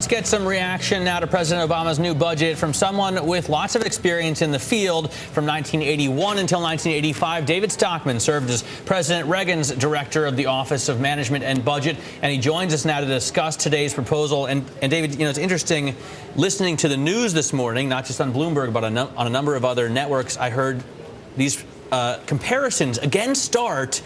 Let's get some reaction now to President Obama's new budget from someone with lots of experience in the field. From 1981 until 1985, David Stockman served as President Reagan's director of the Office of Management and Budget, and he joins us now to discuss today's proposal. And David, you know, it's interesting listening to the news this morning, not just on Bloomberg, but on a number of other networks. I heard these comparisons again start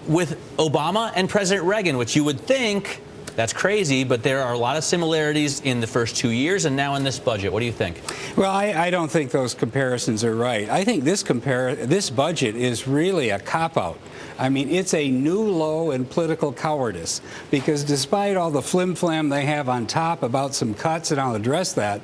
with Obama and President Reagan, which you would think that's crazy, but there are a lot of similarities in the first 2 years and now in this budget. What do you think? Well, I don't think those comparisons are right. I think this budget is really a cop-out. I mean, it's a new low in political cowardice, because despite all the flim-flam they have on top about some cuts, and I'll address that,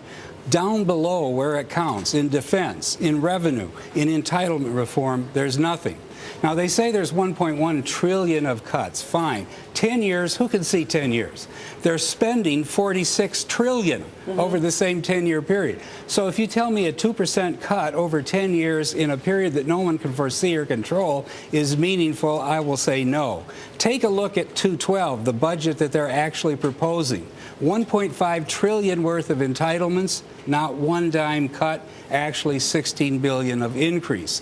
down below where it counts, in defense, in revenue, in entitlement reform, there's nothing. Now, they say there's 1.1 trillion of cuts. Fine. 10 years, who can see 10 years? They're spending 46 trillion over the same 10-year period. So if you tell me a 2% cut over 10 years in a period that no one can foresee or control is meaningful, I will say no. Take a look at 212, the budget that they're actually proposing. 1.5 trillion worth of entitlements, not one dime cut, actually 16 billion of increase.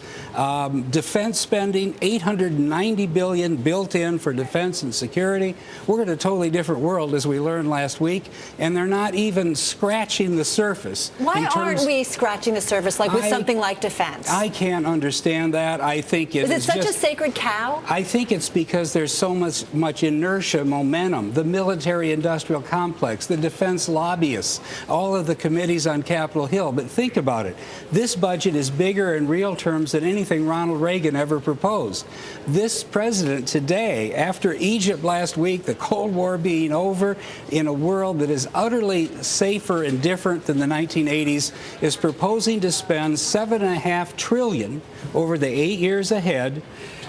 Defense spending, 890 billion built in for defense and security. We're in a totally different world, as we learned last week, and they're not even scratching the surface. Why aren't we scratching the surface, like with something like defense? I can't understand that. I think is it such a sacred cow? I think it's because there's so much inertia, momentum, the military-industrial complex, the defense lobbyists, all of the committees on Capitol Hill. But think about it. This budget is bigger in real terms than anything Ronald Reagan ever proposed. This president today, after Egypt last week, the Cold War being over, in a world that is utterly safer and different than the 1980s, is proposing to spend $7.5 trillion over the 8 years ahead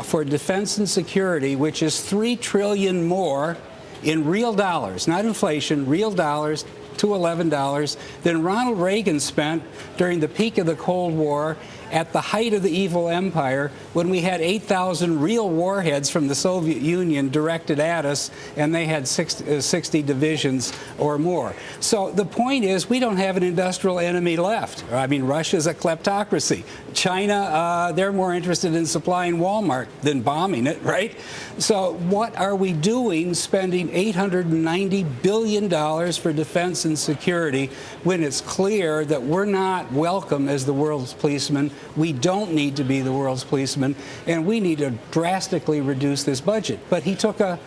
for defense and security, which is $3 trillion more in real dollars, not inflation, real dollars, $211, than Ronald Reagan spent during the peak of the Cold War at the height of the evil empire, when we had 8,000 real warheads from the Soviet Union directed at us, and they had 60 divisions or more. So the point is, we don't have an industrial enemy left. I mean, Russia's a kleptocracy. China, they're more interested in supplying Walmart than bombing it, right? So what are we doing spending $890 billion for defense and security when it's clear that we're not welcome as the world's policemen? We don't need to be the world's policemen, and we need to drastically reduce this budget. But he took a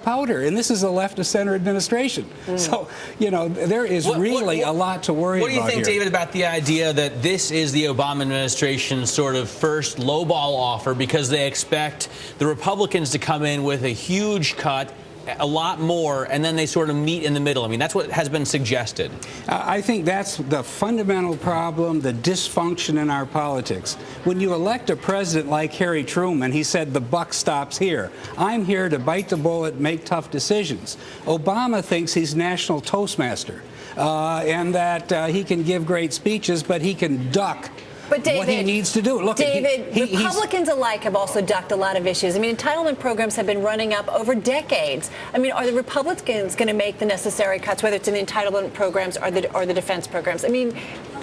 powder, and this is a left-of-center administration. So, you know, there is really a lot to worry about. What do you think, David, about the idea that this is the Obama administration's sort of first lowball offer, because they expect the Republicans to come in with a huge cut, a lot more, and then they sort of meet in the middle? I mean, that's what has been suggested. I think that's the fundamental problem, the dysfunction in our politics. When you elect a president like Harry Truman, he said the buck stops here. I'm here to bite the bullet, make tough decisions. Obama thinks he's national toastmaster, and that he can give great speeches, but he can duck But David, what he needs to do. Look, David, Republicans alike have also ducked a lot of issues. I mean, entitlement programs have been running up over decades. I mean, are the Republicans going to make the necessary cuts, whether it's in the entitlement programs or the defense programs? I mean,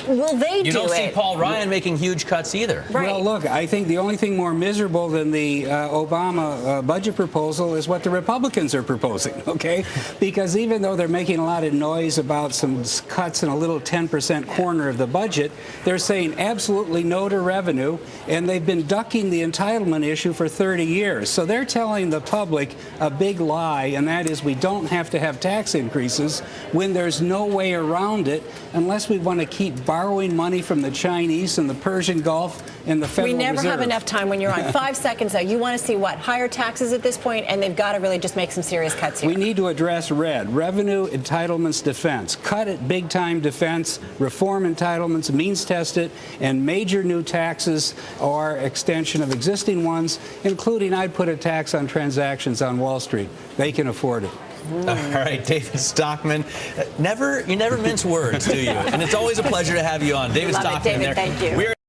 will they do it? You don't see Paul Ryan making huge cuts either. Right. Well, look, I think the only thing more miserable than the Obama budget proposal is what the Republicans are proposing, okay? Because even though they're making a lot of noise about some cuts in a little 10% corner of the budget, they're saying absolutely no to revenue, and they've been ducking the entitlement issue for 30 years. So they're telling the public a big lie, and that is we don't have to have tax increases when there's no way around it unless we want to keep borrowing money from the Chinese and the Persian Gulf and the Federal Reserve. We never have enough time when you're on. 5 seconds, though. You want to see what? Higher taxes at this point, and they've got to really just make some serious cuts here. We need to address revenue, entitlements, defense. Cut it big-time defense, reform entitlements, means test it, and major new taxes or extension of existing ones, including I'd put a tax on transactions on Wall Street. They can afford it. All right, David Stockman. You never mince words, do you? And it's always a pleasure to have you on. David Stockman. David, thank you.